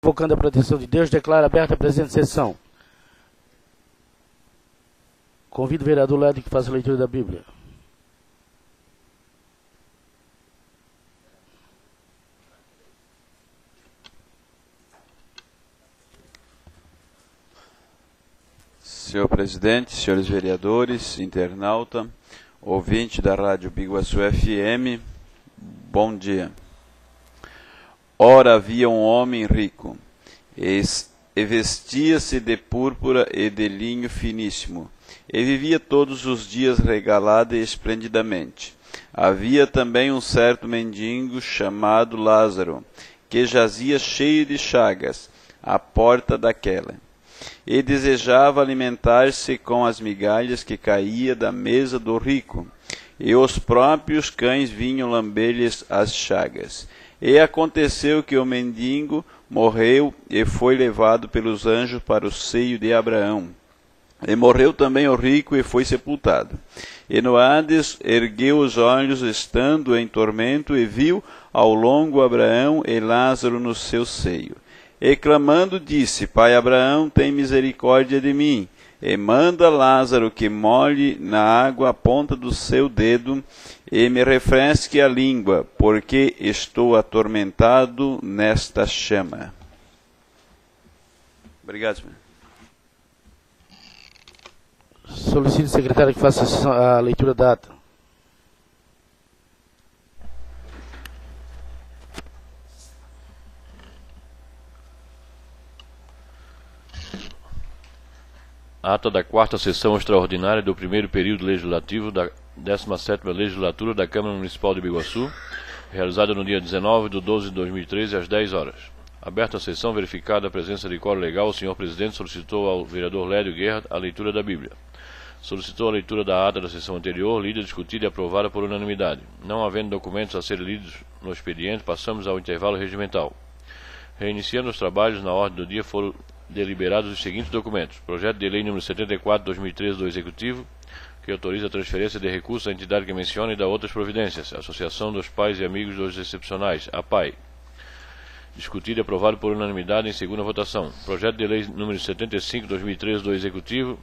invocando a proteção de Deus, declaro aberta a presente sessão. Convido o vereador Lédio que faça a leitura da Bíblia. Senhor presidente, senhores vereadores, internauta, ouvinte da Rádio Biguaçu FM, bom dia. Ora havia um homem rico, e vestia-se de púrpura e de linho finíssimo, e vivia todos os dias regalado e esplendidamente. Havia também um certo mendigo chamado Lázaro, que jazia cheio de chagas, à porta daquela, e desejava alimentar-se com as migalhas que caía da mesa do rico, e os próprios cães vinham lamber-lhes as chagas. E aconteceu que o mendigo morreu e foi levado pelos anjos para o seio de Abraão. E morreu também o rico e foi sepultado. E no Hades ergueu os olhos, estando em tormento, e viu ao longo Abraão e Lázaro no seu seio. E clamando disse: Pai Abraão, tem misericórdia de mim, e manda Lázaro que molhe na água a ponta do seu dedo, e me refresque a língua, porque estou atormentado nesta chama. Obrigado, senhor. Solicito o secretário que faça a leitura da ata. Ata da 4ª sessão extraordinária do primeiro período legislativo da 17ª legislatura da Câmara Municipal de Biguaçu, realizada no dia 19/12/2013, às 10 horas. Aberta a sessão, verificada a presença de quórum legal, o senhor presidente solicitou ao vereador Lédio Guerra a leitura da Bíblia. Solicitou a leitura da ata da sessão anterior, lida, discutida e aprovada por unanimidade. Não havendo documentos a serem lidos no expediente, passamos ao intervalo regimental. Reiniciando os trabalhos, na ordem do dia foram deliberados os seguintes documentos: projeto de lei número 74/2013 do Executivo, que autoriza a transferência de recursos à entidade que menciona e dá outras providências, Associação dos Pais e Amigos dos Excepcionais, APAI. Discutido e aprovado por unanimidade em segunda votação. Projeto de lei número 75/2013 do Executivo,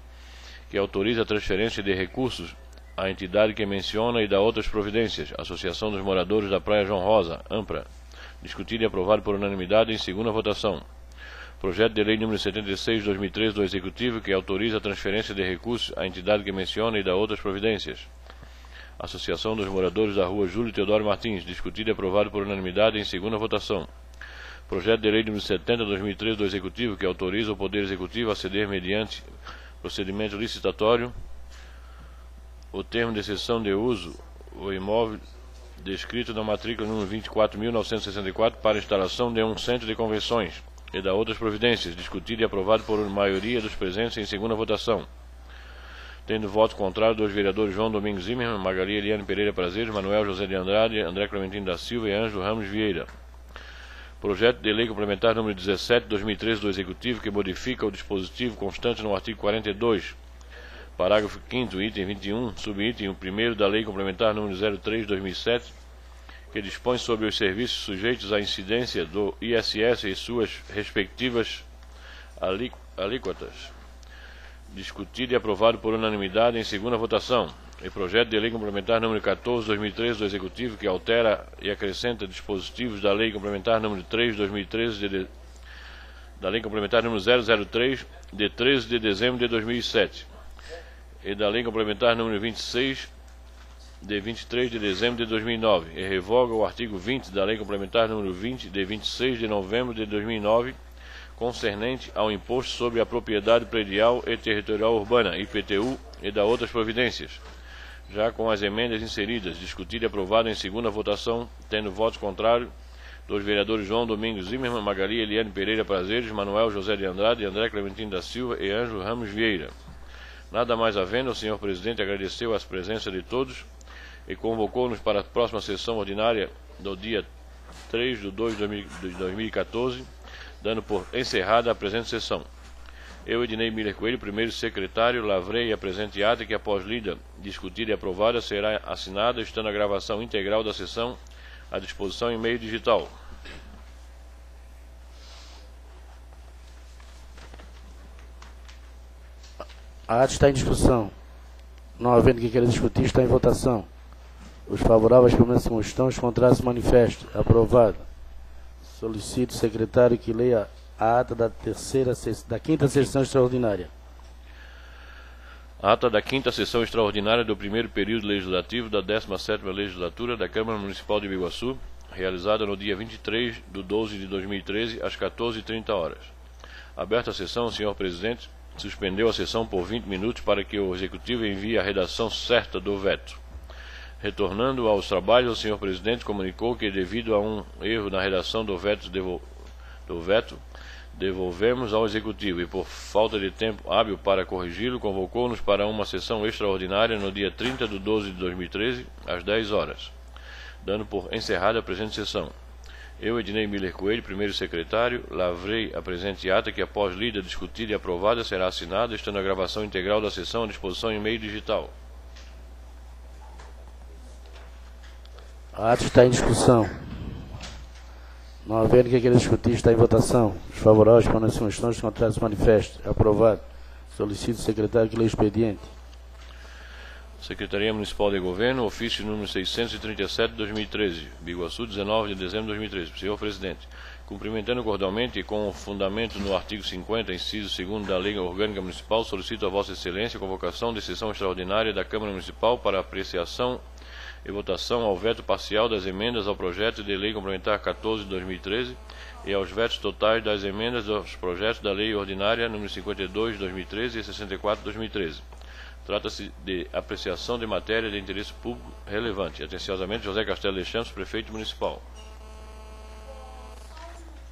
que autoriza a transferência de recursos à entidade que menciona e dá outras providências, Associação dos Moradores da Praia João Rosa, AMPRA. Discutido e aprovado por unanimidade em segunda votação. Projeto de lei número 76/2013 do Executivo, que autoriza a transferência de recursos à entidade que menciona e dá outras providências, Associação dos Moradores da Rua Júlio Teodoro Martins. Discutido e aprovado por unanimidade em segunda votação. Projeto de lei número 70/2013 do Executivo, que autoriza o Poder Executivo a ceder, mediante procedimento licitatório, o termo de cessão de uso, o imóvel descrito na matrícula número 24.964 para instalação de um centro de convenções e da outras providências, discutido e aprovado por maioria dos presentes em segunda votação. Tendo voto contrário dos vereadores João Domingos Zimmermann, Magali Eliane Pereira Prazeres, Manuel José de Andrade, André Clementino da Silva e Ângelo Ramos Vieira. Projeto de lei complementar número 17/2013 do Executivo, que modifica o dispositivo constante no artigo 42, parágrafo 5º, item 21, subitem 1º da lei complementar número 03/2007, que dispõe sobre os serviços sujeitos à incidência do ISS e suas respectivas alíquotas. Discutido e aprovado por unanimidade em segunda votação. E projeto de lei complementar número 14/2013 do Executivo, que altera e acrescenta dispositivos da lei complementar número 3/2013 da lei complementar número 003 de 13 de dezembro de 2007 e da lei complementar número 26 de 23 de dezembro de 2009, e revoga o artigo 20 da lei complementar número 20 de 26 de novembro de 2009, concernente ao imposto sobre a propriedade predial e territorial urbana, IPTU, e da outras providências, já com as emendas inseridas, discutido e aprovado em segunda votação, tendo votos contrários dos vereadores João Domingos Zimmermann, Magali Eliane Pereira Prazeres, Manuel José de Andrade, André Clementino da Silva e Ângelo Ramos Vieira. Nada mais havendo, o senhor presidente agradeceu a presença de todos e convocou-nos para a próxima sessão ordinária do dia 3/2/2014, dando por encerrada a presente sessão. Eu, Ednei Miller Coelho, primeiro secretário, lavrei a presente ata que, após lida, discutida e aprovada, será assinada, estando a gravação integral da sessão à disposição em meio digital. A ata está em discussão. Não havendo quem queira discutir, está em votação. Os favoráveis permanecem como estão, os contrários se manifestam. Aprovado. Solicito o secretário que leia a ata da quinta sessão extraordinária. Ata da quinta sessão extraordinária do primeiro período legislativo da 17ª legislatura da Câmara Municipal de Biguaçu, realizada no dia 23 de 12 de 2013, às 14h30. Aberta a sessão, o senhor presidente suspendeu a sessão por 20 minutos para que o executivo envie a redação certa do veto. Retornando aos trabalhos, o senhor presidente comunicou que, devido a um erro na redação do veto, devolvemos ao executivo e, por falta de tempo hábil para corrigi-lo, convocou-nos para uma sessão extraordinária no dia 30 de 12 de 2013, às 10h, dando por encerrada a presente sessão. Eu, Ednei Miller Coelho, primeiro secretário, lavrei a presente ata que, após lida, discutida e aprovada, será assinada, estando a gravação integral da sessão à disposição em meio digital. A ata está em discussão. Não havendo quem queira discutir, está em votação. Os favoráveis permanecem como estão, os contrários se manifestam. Aprovado. Solicito o secretário que leia o expediente. Secretaria Municipal de Governo, ofício número 637 de 2013, Biguaçu, 19 de dezembro de 2013. Senhor Presidente, cumprimentando cordialmente e com fundamento no artigo 50, inciso 2º da Lei Orgânica Municipal, solicito a Vossa Excelência a convocação de sessão extraordinária da Câmara Municipal para apreciação e votação ao veto parcial das emendas ao projeto de Lei Complementar 14 de 2013 e aos vetos totais das emendas aos projetos da Lei Ordinária número 52 de 2013 e 64 de 2013. Trata-se de apreciação de matéria de interesse público relevante. Atenciosamente, José Castelo de Campos, Prefeito Municipal.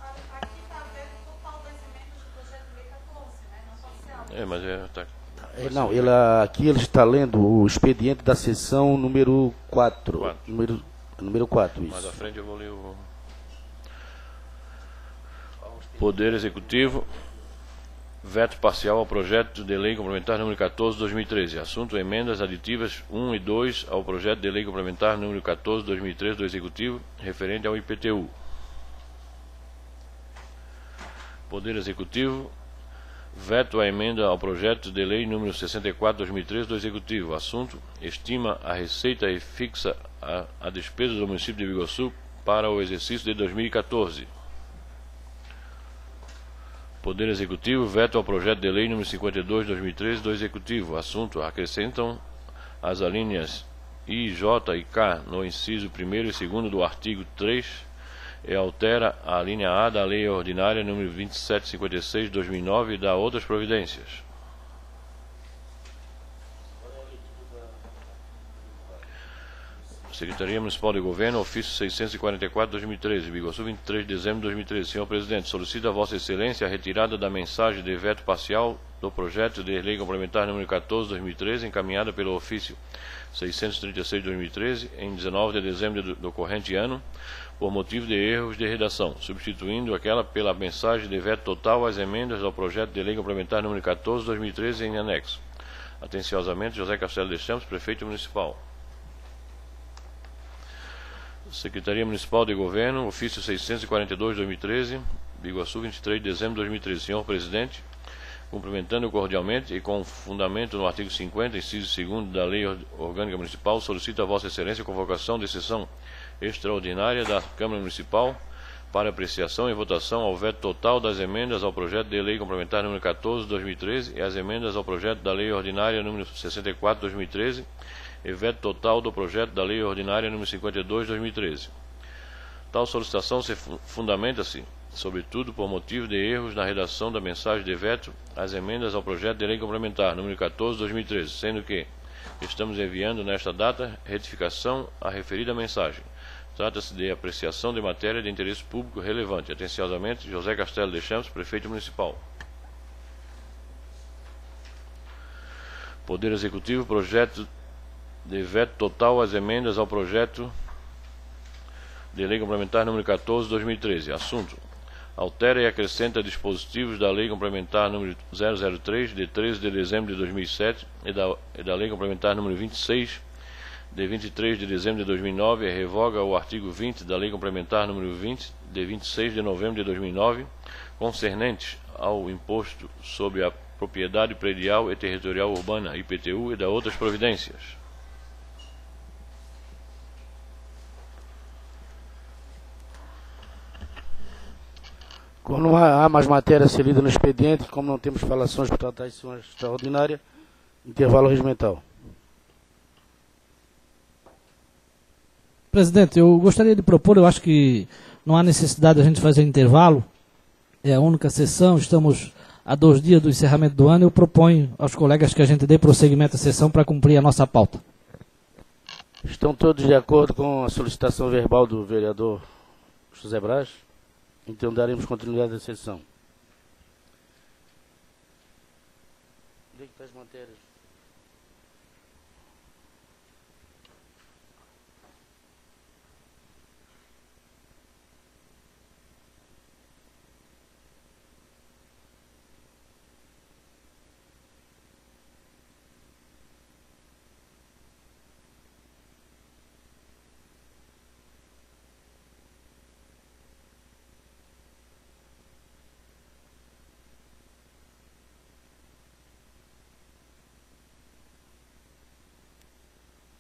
Aqui está vendo o total das emendas do projeto de lei 14, né? Não social. Mas tá. Não, aqui ele está lendo o expediente da sessão número 4. Número 4, isso. Mais à frente eu vou ler o Poder Executivo. Veto parcial ao projeto de lei complementar número 14 de 2013. Assunto: emendas aditivas 1 e 2 ao projeto de lei complementar número 14 de 2013 do Executivo, referente ao IPTU. Poder Executivo. Veto à emenda ao projeto de lei número 64 de 2013 do Executivo. Assunto: estima a receita e fixa a despesa do município de Biguaçu para o exercício de 2014. Poder Executivo, veto ao projeto de lei número 52 de 2013 do Executivo. Assunto: acrescentam as alíneas I, J e K no inciso 1º e 2º do artigo 3 e altera a linha A da Lei Ordinária número 2756 de 2009 e dá outras providências. Secretaria Municipal de Governo, ofício 644 de 2013, Biguaçu, 23 de dezembro de 2013. Senhor Presidente, solicito a Vossa Excelência a retirada da mensagem de veto parcial do projeto de lei complementar número 14 de 2013, encaminhada pelo ofício 636 de 2013, em 19 de dezembro do corrente ano, por motivo de erros de redação, substituindo aquela pela mensagem de veto total às emendas ao projeto de lei complementar número 14 de 2013 em anexo. Atenciosamente, José Castelo de Campos, Prefeito Municipal. Secretaria Municipal de Governo, ofício 642 de 2013, Biguaçu, 23 de dezembro de 2013. Senhor Presidente, cumprimentando cordialmente e com fundamento no artigo 50, inciso 2º da Lei Orgânica Municipal, solicito a Vossa Excelência a convocação de sessão extraordinária da Câmara Municipal para apreciação e votação ao veto total das emendas ao projeto de lei complementar número 14 de 2013 e as emendas ao projeto da Lei Ordinária número 64 de 2013 e veto total do projeto da Lei Ordinária número 52 de 2013. Tal solicitação se fundamenta-se, sobretudo, por motivo de erros na redação da mensagem de veto às emendas ao projeto de lei complementar número 14 de 2013, sendo que estamos enviando nesta data retificação à referida mensagem. Trata-se de apreciação de matéria de interesse público relevante. Atenciosamente, José Castelo de Campos, Prefeito Municipal. Poder Executivo, projeto de veto total às emendas ao projeto de lei complementar número 14 de 2013. Assunto: altera e acrescenta dispositivos da lei complementar número 003 de 13 de dezembro de 2007 e da lei complementar número 26 de 23 de dezembro de 2009 e revoga o artigo 20 da lei complementar número 20 de 26 de novembro de 2009 concernentes ao imposto sobre a Propriedade Predial e Territorial Urbana, IPTU, e da outras providências. Como não há mais matéria a ser lida no expediente, como não temos falações para tratar de sessão extraordinária, intervalo regimental. Presidente, eu gostaria de propor, eu acho que não há necessidade de a gente fazer intervalo, é a única sessão, estamos a 2 dias do encerramento do ano, eu proponho aos colegas que a gente dê prosseguimento à sessão para cumprir a nossa pauta. Estão todos de acordo com a solicitação verbal do vereador José Braz? Então daremos continuidade à sessão. Onde é que está as matérias?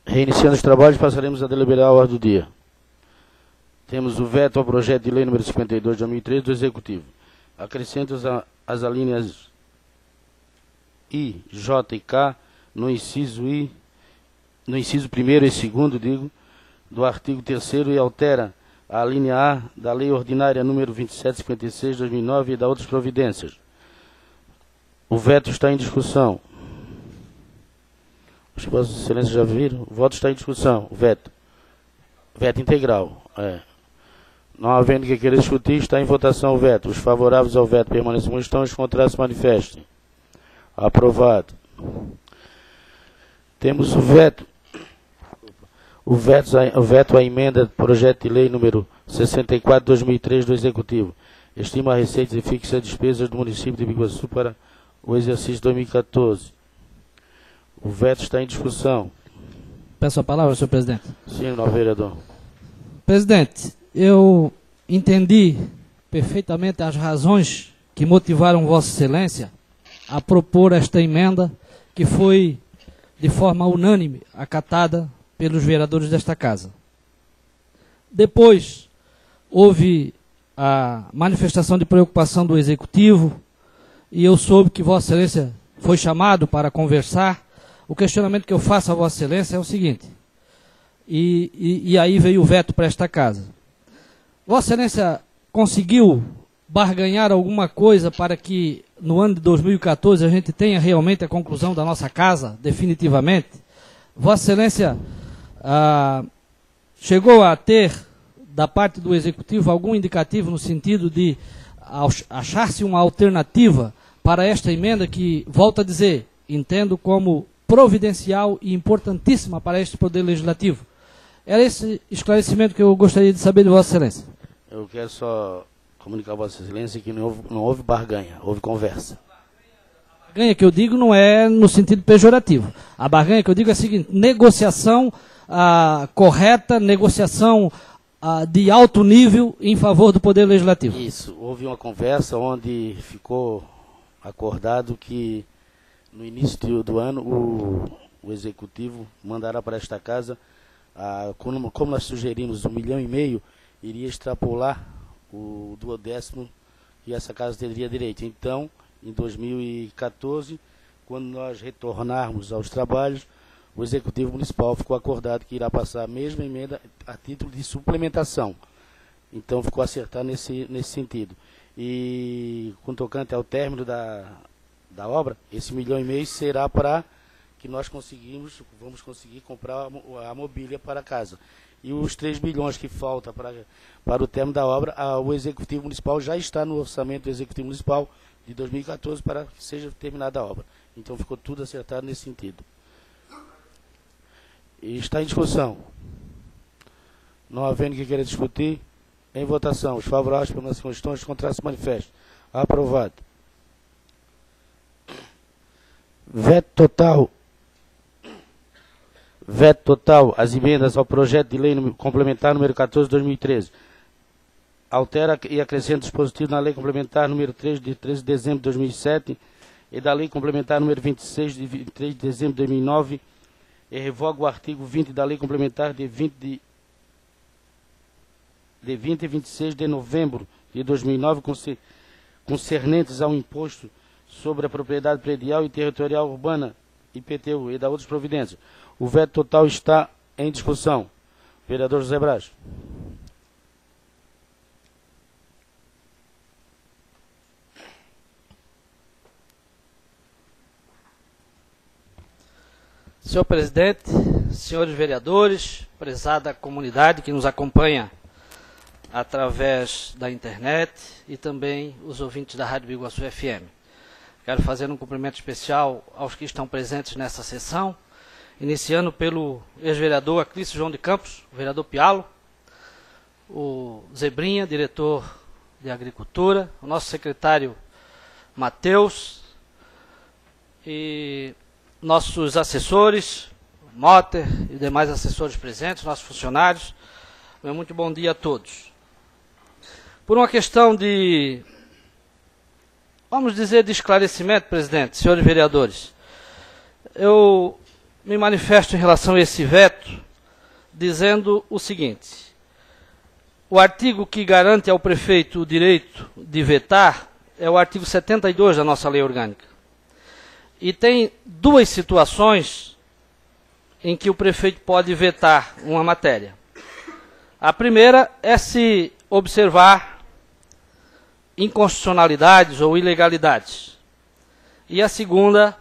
Reiniciando os trabalhos, passaremos a deliberar a ordem do dia. Temos o veto ao projeto de lei número 52 de 2013 do Executivo. Acrescento as alíneas I, J e K no inciso 1º e 2º, do artigo 3º e altera a linha A da Lei Ordinária número 2756 de 2009 e da outras providências. O veto está em discussão. Os Vossas Excelências já viram? O voto está em discussão. O veto. Veto integral. Não havendo que querer discutir, está em votação o veto. Os favoráveis ao veto permaneçam como estão, os contrários se manifestem. Aprovado. Temos o veto. O veto à emenda do projeto de lei número 64 de 2003 do Executivo. Estima receitas e fixa despesas do município de Biguaçu para o exercício 2014. O veto está em discussão. Peço a palavra, senhor presidente. Sim, novo vereador. Presidente, eu entendi perfeitamente as razões que motivaram Vossa Excelência a propor esta emenda, que foi de forma unânime acatada pelos vereadores desta casa. Depois, houve a manifestação de preocupação do Executivo, e eu soube que Vossa Excelência foi chamado para conversar. O questionamento que eu faço a Vossa Excelência é o seguinte, e aí veio o veto para esta casa. Vossa Excelência conseguiu barganhar alguma coisa para que no ano de 2014 a gente tenha realmente a conclusão da nossa casa, definitivamente? Vossa Excelência chegou a ter, da parte do Executivo, algum indicativo no sentido de achar-se uma alternativa para esta emenda que, volto a dizer, entendo como providencial e importantíssima para este Poder Legislativo? Era esse esclarecimento que eu gostaria de saber de Vossa Excelência. Eu quero só comunicar a Vossa Excelência que não houve barganha, houve conversa. A barganha que eu digo não é no sentido pejorativo. A barganha que eu digo é a seguinte: negociação correta, negociação de alto nível em favor do Poder Legislativo. Isso, houve uma conversa onde ficou acordado que no início do ano o Executivo mandará para esta casa, como nós sugerimos, 1,5 milhão, iria extrapolar o 12º que essa casa teria direito. Então, em 2014, quando nós retornarmos aos trabalhos, o Executivo Municipal ficou acordado que irá passar a mesma emenda a título de suplementação. Então, ficou acertado nesse sentido. E, com tocante ao término da obra, esse 1,5 milhão será para que nós vamos conseguir comprar a mobília para a casa. E os 3 bilhões que falta para o término da obra, o Executivo Municipal já está no orçamento do Executivo Municipal de 2014 para que seja terminada a obra. Então ficou tudo acertado nesse sentido. E está em discussão. Não havendo que queira discutir, em votação, os favoráveis permanecem constantes, os contrários se manifestam. Aprovado. Veto total às emendas ao projeto de lei complementar número 14 de 2013. Altera e acrescenta dispositivo na lei complementar número 3 de 13 de dezembro de 2007 e da Lei Complementar número 26, de 23 de dezembro de 2009, e revoga o artigo 20 da Lei Complementar de 20 e 26 de novembro de 2009, concernentes ao imposto sobre a propriedade predial e territorial urbana, IPTU, e da outras providências. O veto total está em discussão. Vereador José Braz. Senhor presidente, senhores vereadores, prezada comunidade que nos acompanha através da internet e também os ouvintes da Rádio Biguaçu FM. Quero fazer um cumprimento especial aos que estão presentes nessa sessão, iniciando pelo ex-vereador Aclício João de Campos, o vereador Pialo, o Zebrinha, diretor de Agricultura, o nosso secretário Matheus e nossos assessores, Motter e demais assessores presentes, nossos funcionários. Meu muito bom dia a todos. Por uma questão de, vamos dizer, de esclarecimento, presidente, senhores vereadores, eu me manifesto em relação a esse veto, dizendo o seguinte: o artigo que garante ao prefeito o direito de vetar é o artigo 72 da nossa lei orgânica. E tem duas situações em que o prefeito pode vetar uma matéria. A primeira é se observar inconstitucionalidades ou ilegalidades. E a segunda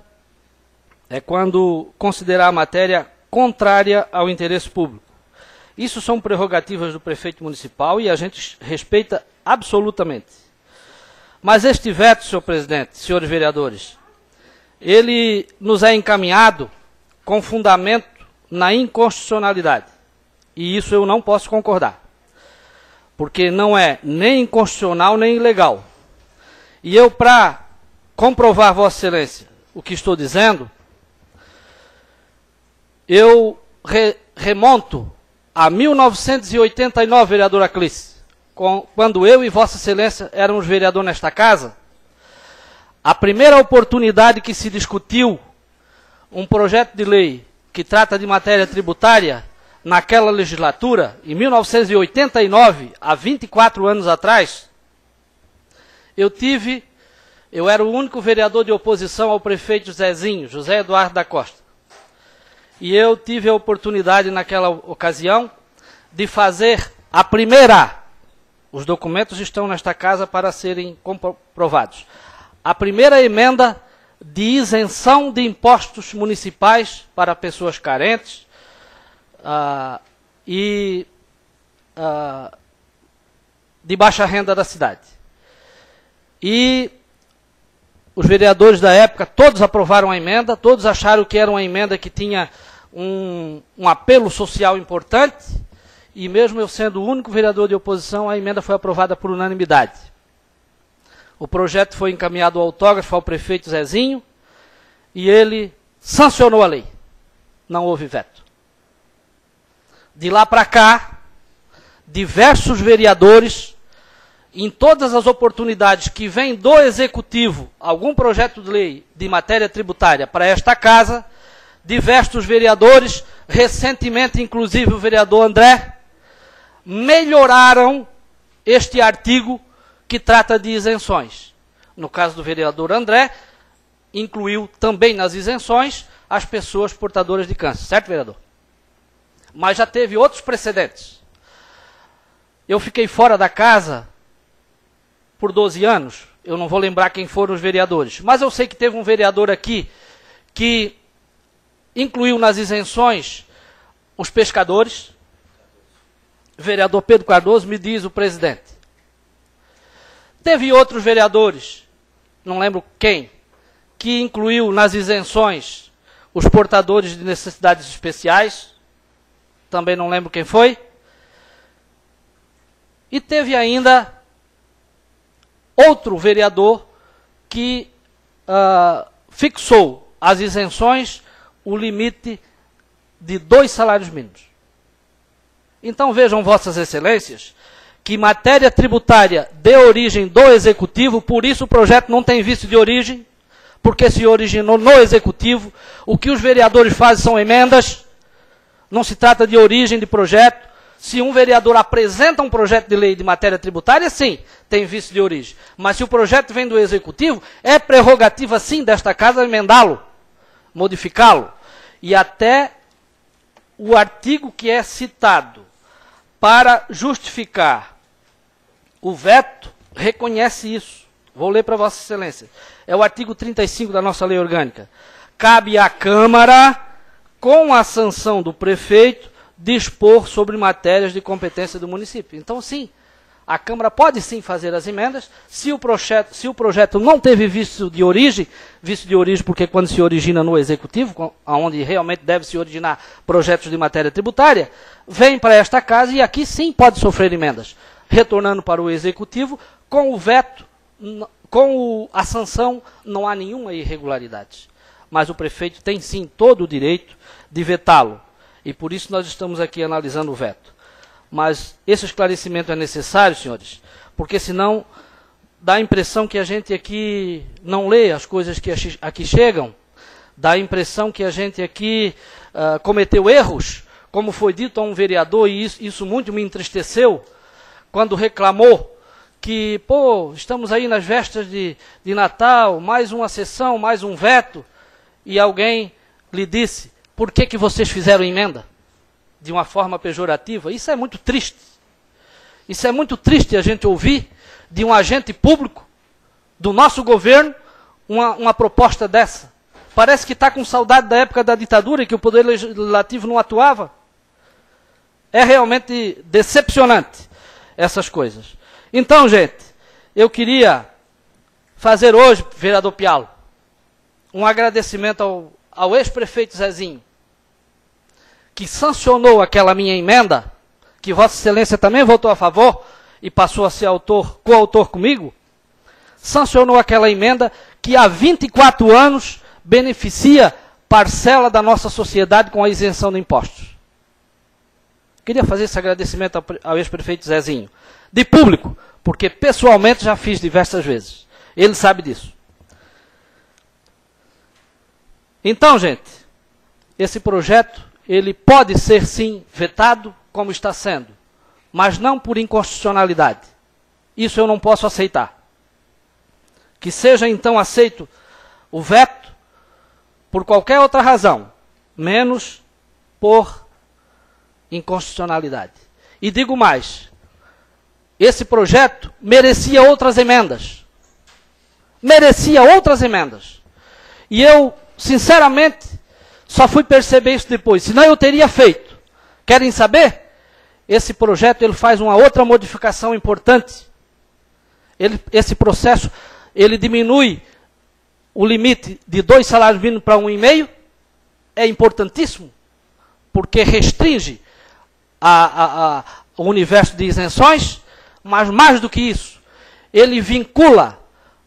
é quando considerar a matéria contrária ao interesse público. Isso são prerrogativas do prefeito municipal e a gente respeita absolutamente. Mas este veto, senhor presidente, senhores vereadores, ele nos é encaminhado com fundamento na inconstitucionalidade. E isso eu não posso concordar, porque não é nem inconstitucional nem ilegal. E eu, para comprovar, Vossa Excelência, o que estou dizendo, eu remonto a 1989, vereador Aclício, quando eu e Vossa Excelência éramos vereador nesta casa. A primeira oportunidade que se discutiu um projeto de lei que trata de matéria tributária naquela legislatura, em 1989, há 24 anos atrás, eu era o único vereador de oposição ao prefeito Zezinho, José Eduardo da Costa. E eu tive a oportunidade naquela ocasião de fazer a primeira, os documentos estão nesta casa para serem comprovados, a primeira emenda de isenção de impostos municipais para pessoas carentes e de baixa renda da cidade. E os vereadores da época, todos aprovaram a emenda, todos acharam que era uma emenda que tinha um apelo social importante, e mesmo eu sendo o único vereador de oposição, a emenda foi aprovada por unanimidade. O projeto foi encaminhado ao autógrafo ao prefeito Zezinho, e ele sancionou a lei. Não houve veto. De lá para cá, diversos vereadores, em todas as oportunidades que vem do Executivo algum projeto de lei de matéria tributária para esta casa, diversos vereadores, recentemente inclusive o vereador André, melhoraram este artigo que trata de isenções. No caso do vereador André, incluiu também nas isenções as pessoas portadoras de câncer, certo, vereador? Mas já teve outros precedentes. Eu fiquei fora da casa por 12 anos, eu não vou lembrar quem foram os vereadores, mas eu sei que teve um vereador aqui que incluiu nas isenções os pescadores. Vereador Pedro Cardoso, me diz o presidente. Teve outros vereadores, não lembro quem, que incluiu nas isenções os portadores de necessidades especiais, também não lembro quem foi. E teve ainda outro vereador que fixou as isenções, o limite de 2 salários mínimos. Então vejam, Vossas Excelências, que matéria tributária de origem do Executivo, por isso o projeto não tem vício de origem, porque se originou no Executivo. O que os vereadores fazem são emendas, não se trata de origem de projeto. Se um vereador apresenta um projeto de lei de matéria tributária, sim, tem vício de origem. Mas se o projeto vem do Executivo, é prerrogativa, sim, desta Casa emendá-lo, modificá-lo. E até o artigo que é citado para justificar o veto reconhece isso. Vou ler para Vossa Excelência. É o artigo 35 da nossa lei orgânica. Cabe à Câmara, com a sanção do prefeito, dispor sobre matérias de competência do município. Então, sim, a Câmara pode sim fazer as emendas, se o projeto não teve vício de origem porque quando se origina no Executivo, onde realmente deve se originar projetos de matéria tributária, vem para esta Casa e aqui sim pode sofrer emendas. Retornando para o Executivo, com o veto, com a sanção, não há nenhuma irregularidade. Mas o prefeito tem sim todo o direito de vetá-lo. E por isso nós estamos aqui analisando o veto. Mas esse esclarecimento é necessário, senhores, porque senão dá a impressão que a gente aqui não lê as coisas que aqui chegam, dá a impressão que a gente aqui cometeu erros, como foi dito a um vereador, e isso muito me entristeceu, quando reclamou que, pô, estamos aí nas vésperas de Natal, mais uma sessão, mais um veto, e alguém lhe disse: por que vocês fizeram emenda? De uma forma pejorativa. Isso é muito triste. Isso é muito triste a gente ouvir de um agente público do nosso governo uma proposta dessa. Parece que está com saudade da época da ditadura e que o Poder Legislativo não atuava. É realmente decepcionante essas coisas. Então, gente, eu queria fazer hoje, vereador Pialo, um agradecimento ao ex-prefeito Zezinho, que sancionou aquela minha emenda, que Vossa Excelência também votou a favor e passou a ser coautor comigo, sancionou aquela emenda que há 24 anos beneficia parcela da nossa sociedade com a isenção de impostos. Queria fazer esse agradecimento ao ex-prefeito Zezinho, de público, porque pessoalmente já fiz diversas vezes. Ele sabe disso. Então, gente, esse projeto, ele pode ser sim vetado, como está sendo, mas não por inconstitucionalidade. Isso eu não posso aceitar. Que seja então aceito o veto por qualquer outra razão, menos por inconstitucionalidade. E digo mais, esse projeto merecia outras emendas. Merecia outras emendas. E eu, sinceramente, só fui perceber isso depois, senão eu teria feito. Querem saber? Esse projeto ele faz uma outra modificação importante. Esse processo ele diminui o limite de 2 salários mínimos para 1,5. É importantíssimo, porque restringe o universo de isenções, mas mais do que isso, ele vincula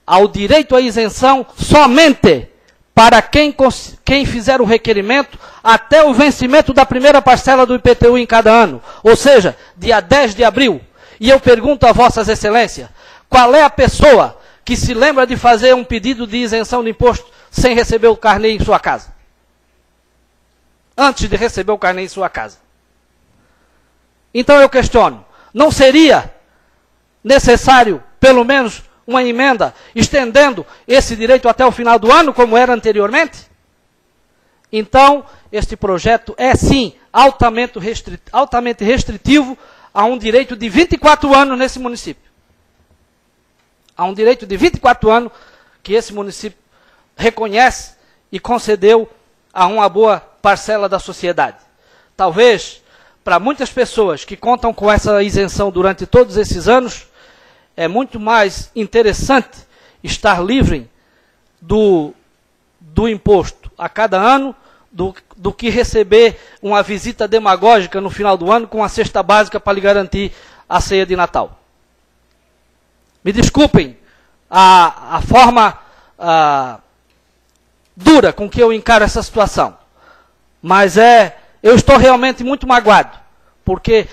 ao direito à isenção somente para quem fizer o requerimento até o vencimento da primeira parcela do IPTU em cada ano, ou seja, dia 10 de abril. E eu pergunto a Vossas Excelências, qual é a pessoa que se lembra de fazer um pedido de isenção de imposto sem receber o carnê em sua casa? Antes de receber o carnê em sua casa. Então eu questiono, não seria necessário, pelo menos, uma emenda estendendo esse direito até o final do ano, como era anteriormente? Então, este projeto é sim altamente restritivo a um direito de 24 anos nesse município. Há um direito de 24 anos que esse município reconhece e concedeu a uma boa parcela da sociedade. Talvez, para muitas pessoas que contam com essa isenção durante todos esses anos, é muito mais interessante estar livre do imposto a cada ano do que receber uma visita demagógica no final do ano com uma cesta básica para lhe garantir a ceia de Natal. Me desculpem a forma dura com que eu encaro essa situação, mas eu estou realmente muito magoado, porque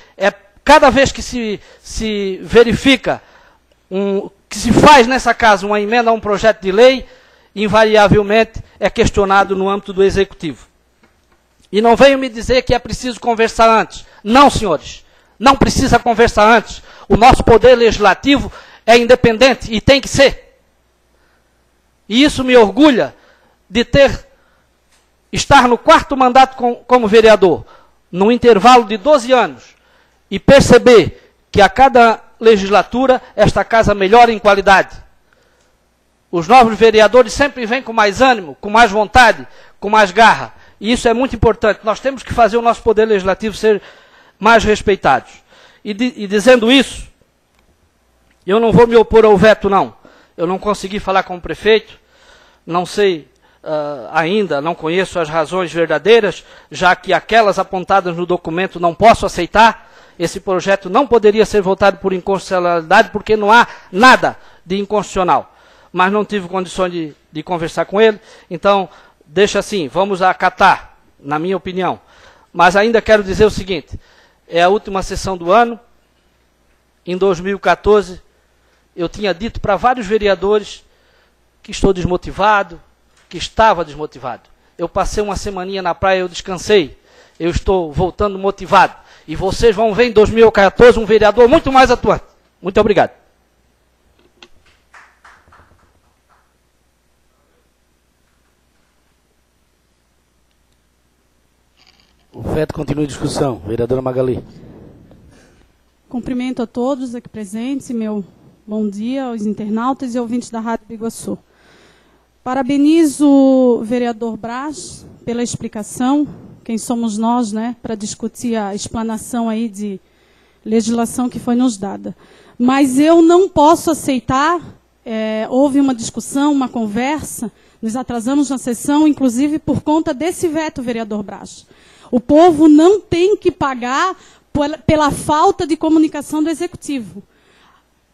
cada vez que se verifica, que se faz nessa casa uma emenda a um projeto de lei, invariavelmente é questionado no âmbito do Executivo. E não venham me dizer que é preciso conversar antes. Não, senhores, não precisa conversar antes. O nosso poder legislativo é independente e tem que ser. E isso me orgulha de estar no 4º mandato como vereador, num intervalo de 12 anos, e perceber que a cada legislatura esta casa melhora em qualidade. Os novos vereadores sempre vêm com mais ânimo, com mais vontade, com mais garra. E isso é muito importante. Nós temos que fazer o nosso poder legislativo ser mais respeitado. E dizendo isso, eu não vou me opor ao veto, não. Eu não consegui falar com o prefeito, não sei ainda, não conheço as razões verdadeiras, já que aquelas apontadas no documento não posso aceitar. Esse projeto não poderia ser votado por inconstitucionalidade, porque não há nada de inconstitucional. Mas não tive condições de conversar com ele, então deixa assim, vamos acatar, na minha opinião. Mas ainda quero dizer o seguinte, é a última sessão do ano, em 2014, eu tinha dito para vários vereadores que estou desmotivado, que estava desmotivado. Eu passei uma semaninha na praia, eu descansei, eu estou voltando motivado. E vocês vão ver em 2014 um vereador muito mais atuante. Muito obrigado. O veto continua em discussão. Vereadora Magali. Cumprimento a todos aqui presentes e meu bom dia aos internautas e ouvintes da Rádio Biguaçu. Parabenizo o vereador Braz pela explicação. Quem somos nós, né, para discutir a explanação aí de legislação que foi nos dada. Mas eu não posso aceitar, houve uma discussão, uma conversa, nos atrasamos na sessão, inclusive por conta desse veto, vereador Braz. O povo não tem que pagar pela falta de comunicação do Executivo.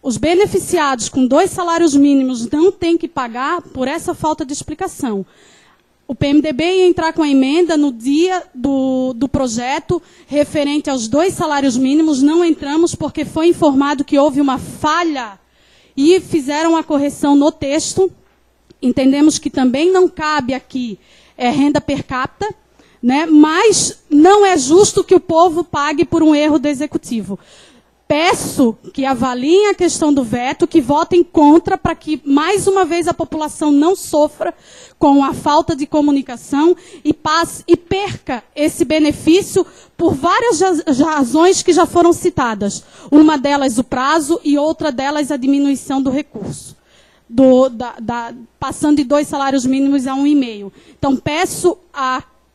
Os beneficiados com 2 salários mínimos não têm que pagar por essa falta de explicação. O PMDB ia entrar com a emenda no dia do projeto referente aos 2 salários mínimos. Não entramos porque foi informado que houve uma falha e fizeram a correção no texto. Entendemos que também não cabe aqui renda per capita, né? Mas não é justo que o povo pague por um erro do Executivo. Peço que avaliem a questão do veto, que votem contra, para que, mais uma vez, a população não sofra com a falta de comunicação e perca esse benefício por várias razões que já foram citadas. Uma delas o prazo e outra delas a diminuição do recurso, passando de 2 salários mínimos a 1,5. Então, peço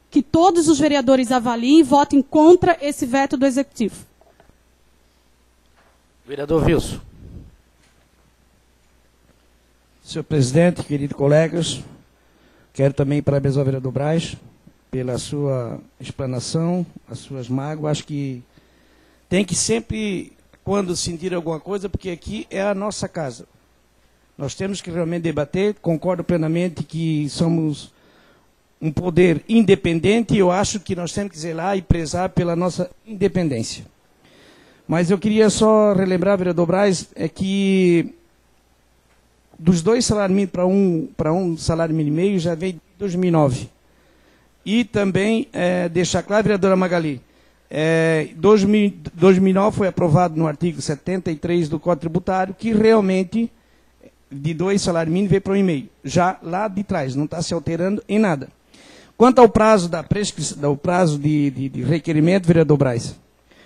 que todos os vereadores avaliem e votem contra esse veto do Executivo. Vereador Wilson. Senhor presidente, queridos colegas, quero também parabenizar o vereador Braz pela sua explanação, as suas mágoas. Acho que tem que sempre, quando sentir alguma coisa, porque aqui é a nossa casa. Nós temos que realmente debater, concordo plenamente que somos um poder independente e eu acho que nós temos que zelar e prezar pela nossa independência. Mas eu queria só relembrar, vereador Braz, que dos 2 salários mínimos para um salário mínimo e meio já veio de 2009. E também deixar claro, vereadora Magali, 2009 foi aprovado no artigo 73 do Código Tributário que realmente de 2 salários mínimos veio para 1,5. Já lá de trás, não está se alterando em nada. Quanto ao prazo da prescrição, ao prazo de requerimento, vereador Braz,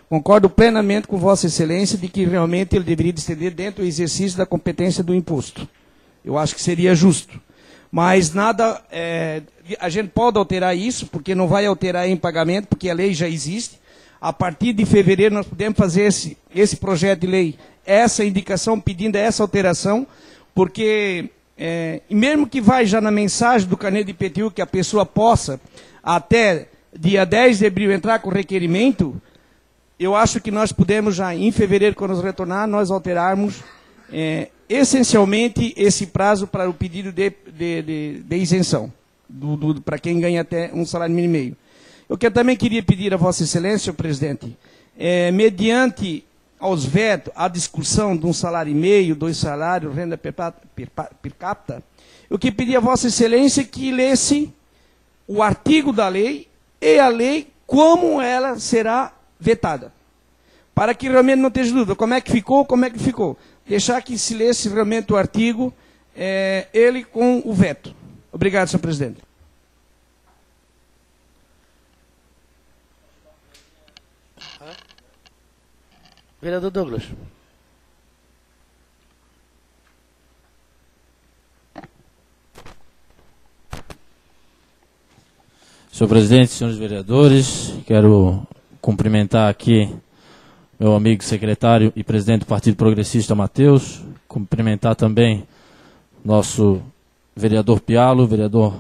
concordo plenamente com Vossa Excelência de que realmente ele deveria estender dentro do exercício da competência do imposto. Eu acho que seria justo. Mas nada, a gente pode alterar isso, porque não vai alterar em pagamento, porque a lei já existe. A partir de fevereiro nós podemos fazer esse projeto de lei, essa indicação, pedindo essa alteração, porque, mesmo que vai já na mensagem do carnê de IPTU, que a pessoa possa, até dia 10 de abril, entrar com requerimento, eu acho que nós podemos já, em fevereiro, quando nos retornar, nós alterarmos essencialmente esse prazo para o pedido de isenção, para quem ganha até um salário mínimo e meio. Eu também queria pedir a Vossa Excelência, senhor presidente, mediante aos vetos, à discussão de 1,5 salário, 2 salários, renda per capita, eu que pedi a Vossa Excelência que lesse o artigo da lei e a lei como ela será vetada. Para que realmente não tenha dúvida como é que ficou. Deixar que se lesse realmente o artigo, ele com o veto. Obrigado, senhor presidente. Vereador Douglas. Senhor presidente, senhores vereadores, quero cumprimentar aqui meu amigo secretário e presidente do Partido Progressista, Matheus, cumprimentar também nosso vereador Pialo, vereador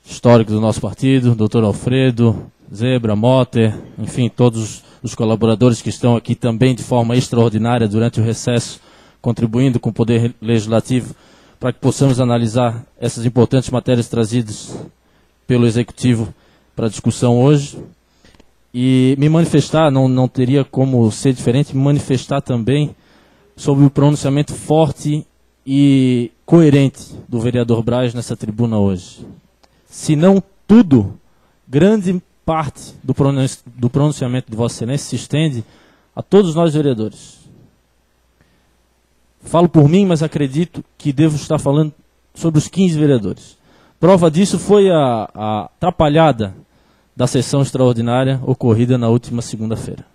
histórico do nosso partido, doutor Alfredo, Zebra, Motter, enfim, todos os colaboradores que estão aqui também de forma extraordinária durante o recesso, contribuindo com o Poder Legislativo para que possamos analisar essas importantes matérias trazidas pelo Executivo para discussão hoje. E me manifestar, não teria como ser diferente, me manifestar também sobre o pronunciamento forte e coerente do vereador Braz nessa tribuna hoje. Se não tudo, grande parte do pronunciamento de Vossa Excelência se estende a todos nós vereadores. Falo por mim, mas acredito que devo estar falando sobre os 15 vereadores. Prova disso foi a atrapalhada da sessão extraordinária ocorrida na última segunda-feira,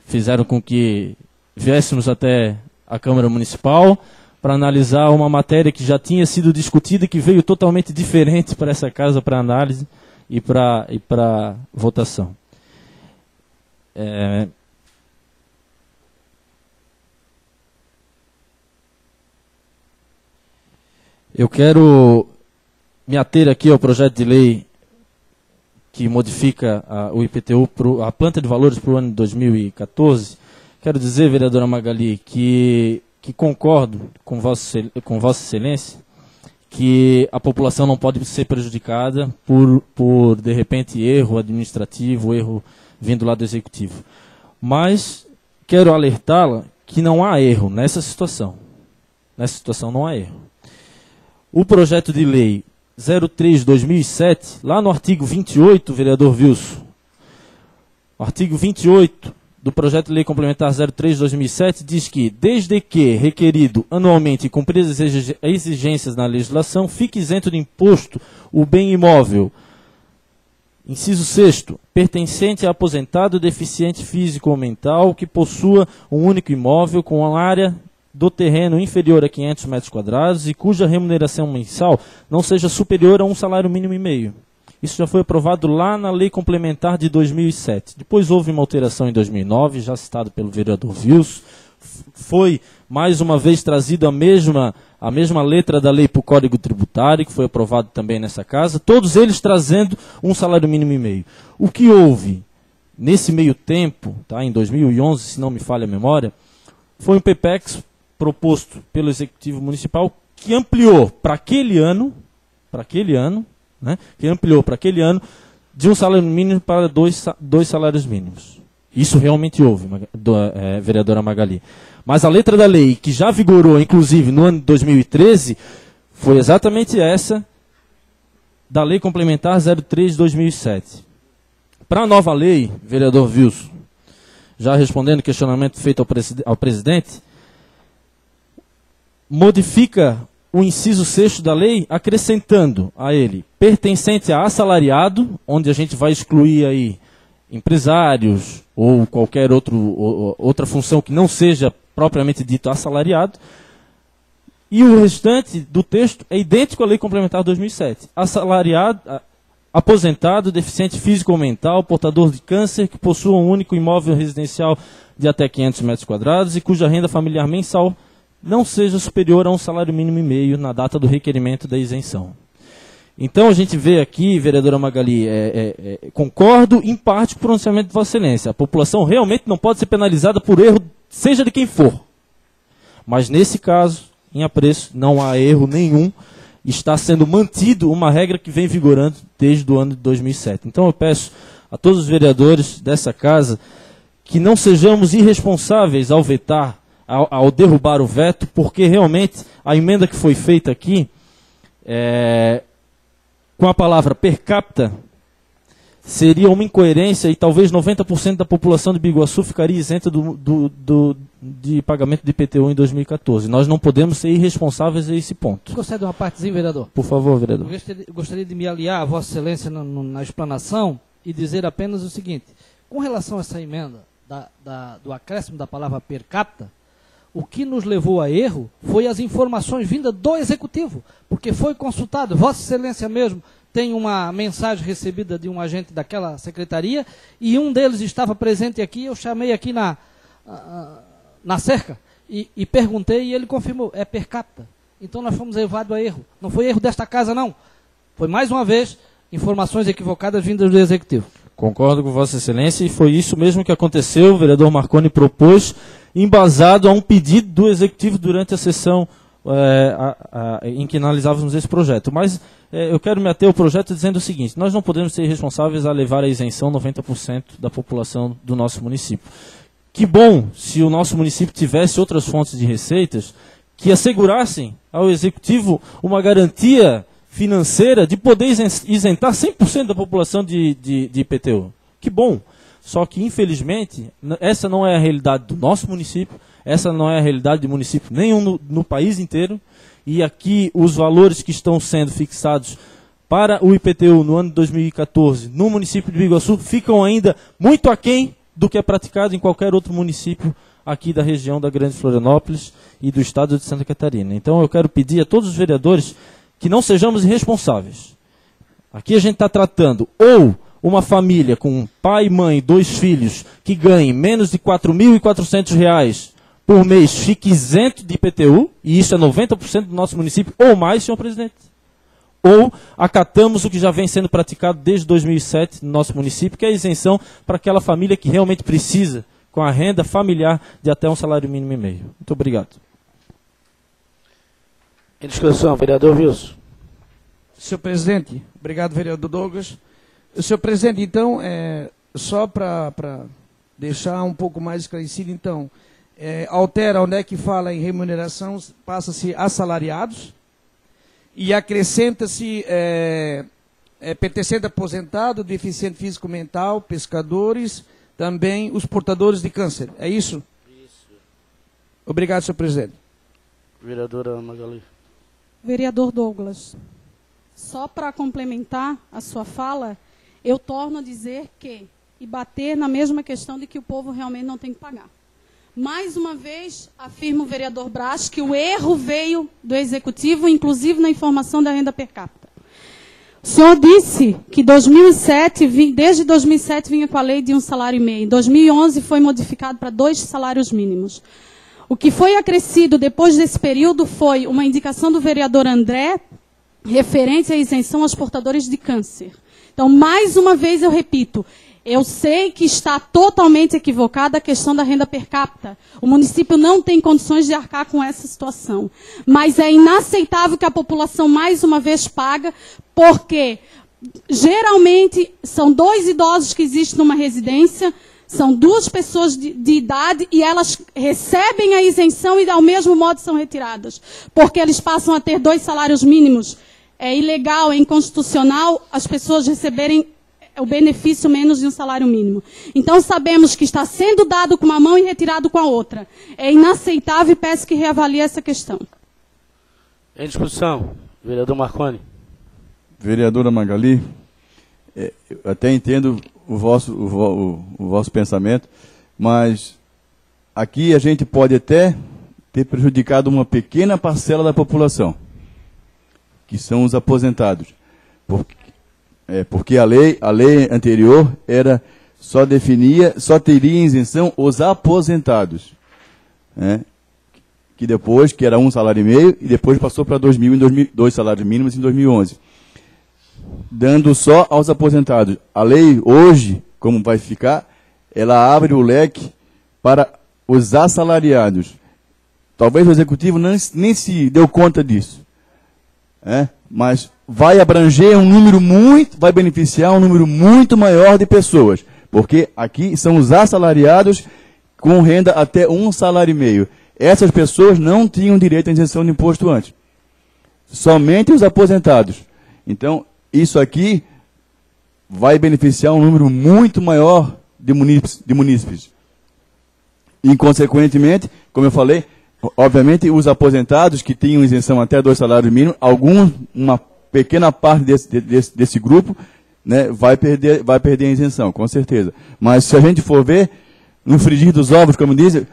fizeram com que viéssemos até a Câmara Municipal para analisar uma matéria que já tinha sido discutida e que veio totalmente diferente para essa casa para análise e para votação. Eu quero me ater aqui ao projeto de lei que modifica o IPTU, a planta de valores para o ano de 2014. Quero dizer, vereadora Magali, que concordo com Vossa Excelência, que a população não pode ser prejudicada por de repente, erro administrativo, erro vindo lá do Executivo. Mas quero alertá-la que não há erro nessa situação. Nessa situação não há erro. O projeto de lei 03/2007, lá no artigo 28, vereador Wilson, o artigo 28 do projeto de lei complementar 03/2007 diz que, desde que requerido anualmente e cumpridas as exigências na legislação, fique isento de imposto o bem imóvel. Inciso 6º, pertencente a aposentado deficiente físico ou mental que possua um único imóvel com a área do terreno inferior a 500 metros quadrados e cuja remuneração mensal não seja superior a 1 salário mínimo e meio. Isso já foi aprovado lá na Lei Complementar de 2007. Depois houve uma alteração em 2009, já citado pelo vereador Wilson. Foi, mais uma vez, trazido a mesma letra da lei para o Código Tributário, que foi aprovado também nessa casa, todos eles trazendo 1 salário mínimo e meio. O que houve nesse meio tempo, tá, em 2011, se não me falha a memória, foi um PPEX proposto pelo Executivo Municipal que ampliou para aquele ano, né, de 1 salário mínimo para dois salários mínimos. Isso realmente houve, vereadora Magali. Mas a letra da lei, que já vigorou, inclusive, no ano de 2013, foi exatamente essa da Lei Complementar 03/2007. Para a nova lei, vereador Wilson, já respondendo o questionamento feito ao presidente, modifica o inciso 6º da lei, acrescentando a ele pertencente a assalariado, onde a gente vai excluir aí empresários ou qualquer outra função que não seja propriamente dito assalariado, e o restante do texto é idêntico à Lei Complementar 2007. Assalariado, aposentado, deficiente físico ou mental, portador de câncer, que possua um único imóvel residencial de até 500 metros quadrados e cuja renda familiar mensal não seja superior a 1 salário mínimo e meio na data do requerimento da isenção. Então a gente vê aqui, vereadora Magali, concordo em parte com o pronunciamento de Vossa Excelência. A população realmente não pode ser penalizada por erro, seja de quem for. Mas nesse caso, em apreço, não há erro nenhum. Está sendo mantido uma regra que vem vigorando desde o ano de 2007. Então eu peço a todos os vereadores dessa casa que não sejamos irresponsáveis ao vetar, ao derrubar o veto, porque realmente a emenda que foi feita aqui, com a palavra per capita, seria uma incoerência e talvez 90% da população de Biguaçu ficaria isenta de pagamento de IPTU em 2014. Nós não podemos ser irresponsáveis a esse ponto. Gostaria de uma partezinha, vereador? Por favor, vereador. Gostaria de me aliar a Vossa Excelência na explanação e dizer apenas o seguinte. Com relação a essa emenda do acréscimo da palavra per capita, o que nos levou a erro foi as informações vindas do Executivo, porque foi consultado. Vossa Excelência mesmo tem uma mensagem recebida de um agente daquela secretaria e um deles estava presente aqui, eu chamei aqui na cerca e perguntei e ele confirmou, é per capita. Então nós fomos levados a erro. Não foi erro desta casa, não. Foi mais uma vez informações equivocadas vindas do Executivo. Concordo com Vossa Excelência e foi isso mesmo que aconteceu. O vereador Marconi propôs, embasado a um pedido do Executivo durante a sessão em que analisávamos esse projeto. Mas eu quero me ater ao projeto dizendo o seguinte: nós não podemos ser responsáveis a levar à isenção 90% da população do nosso município. Que bom se o nosso município tivesse outras fontes de receitas que assegurassem ao Executivo uma garantia financeira de poder isentar 100% da população de IPTU. Que bom! Só que, infelizmente, essa não é a realidade do nosso município, essa não é a realidade de município nenhum no país inteiro, e aqui os valores que estão sendo fixados para o IPTU no ano de 2014 no município de Biguaçu ficam ainda muito aquém do que é praticado em qualquer outro município aqui da região da Grande Florianópolis e do estado de Santa Catarina. Então eu quero pedir a todos os vereadores que não sejamos irresponsáveis. Aqui a gente está tratando ou uma família com pai, mãe, 2 filhos que ganhem menos de R$ 4.400 por mês fique isento de IPTU, e isso é 90% do nosso município, ou mais, senhor presidente. Ou acatamos o que já vem sendo praticado desde 2007 no nosso município, que é a isenção para aquela família que realmente precisa, com a renda familiar de até um salário mínimo e meio. Muito obrigado. Em discussão, vereador Wilson. Senhor presidente, obrigado, vereador Douglas. Senhor presidente, então, só para deixar um pouco mais esclarecido, então, altera onde é que fala em remuneração, passa-se assalariados e acrescenta-se pertencente aposentado, deficiente físico-mental, pescadores, também os portadores de câncer. É isso? Isso. Obrigado, senhor presidente. Vereadora Magali. Vereador Douglas, só para complementar a sua fala, eu torno a dizer que, e bater na mesma questão de que o povo realmente não tem que pagar. Mais uma vez, afirma o vereador Brás que o erro veio do Executivo, inclusive na informação da renda per capita. O senhor disse que desde 2007 vinha com a lei de 1,5 salário. Em 2011 foi modificado para 2 salários mínimos. O que foi acrescido depois desse período foi uma indicação do vereador André referente à isenção aos portadores de câncer. Então, mais uma vez eu repito, eu sei que está totalmente equivocada a questão da renda per capita. O município não tem condições de arcar com essa situação. Mas é inaceitável que a população mais uma vez paga, porque geralmente são 2 idosos que existem numa residência, são 2 pessoas de idade e elas recebem a isenção e ao mesmo modo são retiradas. Porque eles passam a ter 2 salários mínimos. É ilegal, é inconstitucional as pessoas receberem o benefício menos de 1 salário mínimo. Então sabemos que está sendo dado com uma mão e retirado com a outra. É inaceitável e peço que reavalie essa questão. Em discussão, vereador Marconi. Vereadora Magali, eu até entendo o vosso pensamento, mas aqui a gente pode até ter prejudicado uma pequena parcela da população, que são os aposentados. Porque a lei anterior só teria isenção os aposentados. Que depois, que era 1,5 salário, e depois passou para 2 salários mínimos em 2011. Dando só aos aposentados. A lei hoje, como vai ficar, ela abre o leque para os assalariados. Talvez o Executivo nem se deu conta disso. vai abranger vai beneficiar um número muito maior de pessoas, Porque aqui são os assalariados com renda até 1,5 salário. Essas pessoas não tinham direito à isenção de imposto antes. Somente os aposentados. Então, isso aqui vai beneficiar um número muito maior de munícipes. E, consequentemente, como eu falei, obviamente, os aposentados que tinham isenção até 2 salários mínimos, uma pequena parte desse grupo, né, vai perder a isenção, com certeza. Mas se a gente for ver, no frigir dos ovos, como dizem,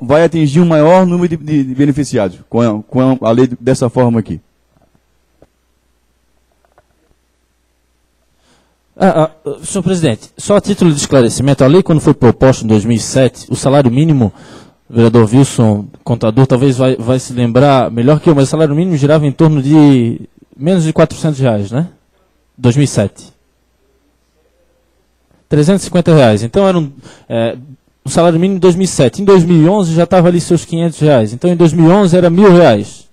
vai atingir um maior número de beneficiados com a lei dessa forma aqui. Senhor presidente, só a título de esclarecimento, a lei quando foi proposta em 2007, o salário mínimo, o vereador Wilson, contador, talvez vai se lembrar melhor que eu, mas o salário mínimo girava em torno de menos de R$400, né? 2007. R$350. Então era o salário mínimo em 2007. Em 2011 já estava ali seus R$500. Então em 2011 era R$1.000.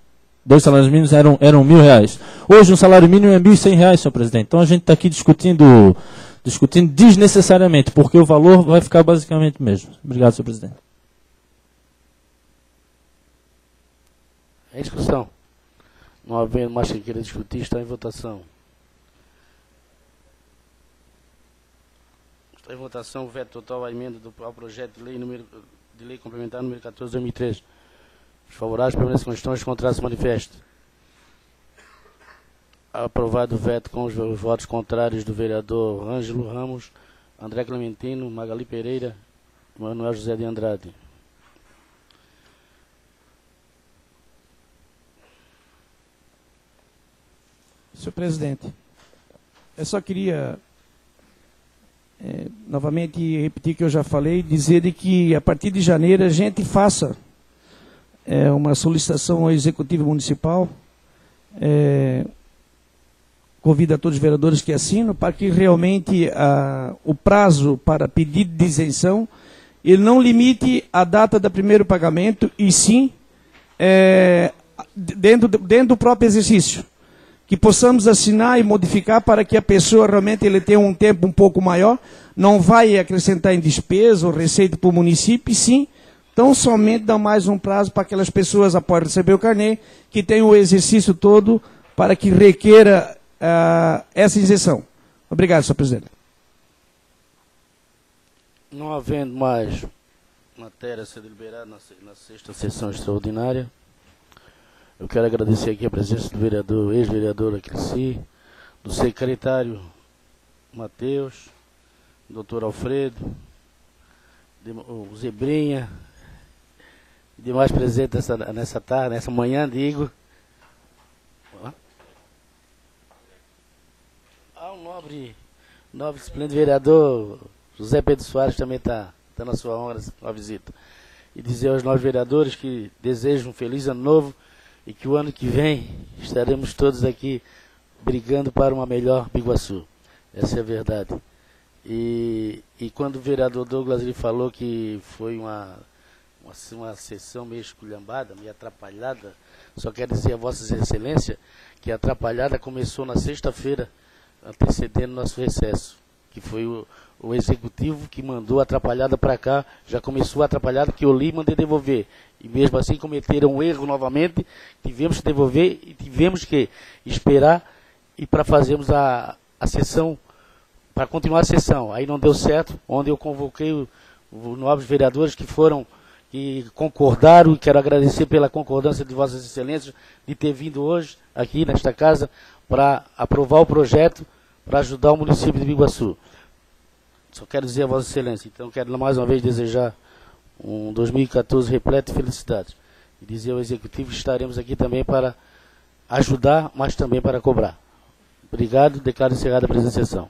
2 salários mínimos eram R$1.000. Hoje um salário mínimo é R$1.100, senhor presidente. Então a gente está aqui discutindo desnecessariamente, porque o valor vai ficar basicamente o mesmo. Obrigado, senhor presidente. Em discussão. Não havendo mais quem queira discutir, está em votação. Está em votação o veto total à emenda ao projeto de lei complementar número 14/2003. Os favoráveis permanecem com questões, contrários se manifestam. Aprovado o veto com os votos contrários do vereador Ângelo Ramos, André Clementino, Magali Pereira, Manuel José de Andrade. Senhor presidente, eu só queria novamente repetir o que eu já falei, dizer de que a partir de janeiro a gente faça uma solicitação ao Executivo Municipal, convido a todos os vereadores que assinam, para que realmente o prazo para pedido de isenção, ele não limite a data do primeiro pagamento, e sim dentro do próprio exercício. Que possamos assinar e modificar para que a pessoa realmente ele tenha um tempo um pouco maior, não vai acrescentar em despesa ou receita para o município, e sim, tão somente dá mais um prazo para aquelas pessoas, após receber o carnê, que tenham o exercício todo para que requeira essa isenção. Obrigado, senhor presidente. Não havendo mais matéria a ser deliberada na 6ª sessão extraordinária, eu quero agradecer aqui a presença do vereador, ex-vereador Acresci, do secretário Matheus, doutor Alfredo, o Zebrinha, e demais presentes nessa tarde, nessa manhã, digo. O nobre esplêndido vereador José Pedro Soares também está na sua honra com a visita. E dizer aos nobres vereadores que desejo um feliz ano novo, e que o ano que vem estaremos todos aqui brigando para uma melhor Biguaçu. Essa é a verdade. E quando o vereador Douglas ele falou que foi uma sessão meio esculhambada, meio atrapalhada, só quero dizer a Vossas Excelências que a atrapalhada começou na sexta-feira, antecedendo nosso recesso, que foi o executivo que mandou a atrapalhada para cá, já começou a atrapalhada que eu li e mandei devolver. E mesmo assim cometeram um erro novamente, tivemos que devolver e tivemos que esperar e para fazermos a sessão, para continuar a sessão. Aí não deu certo, onde eu convoquei os nobres vereadores que concordaram, e quero agradecer pela concordância de Vossas Excelências de ter vindo hoje aqui nesta casa para aprovar o projeto para ajudar o município de Biguaçu. Só quero dizer a Vossa Excelência, então quero mais uma vez desejar um 2014 repleto de felicidades. E dizer ao Executivo que estaremos aqui também para ajudar, mas também para cobrar. Obrigado, declaro encerrada a presente sessão.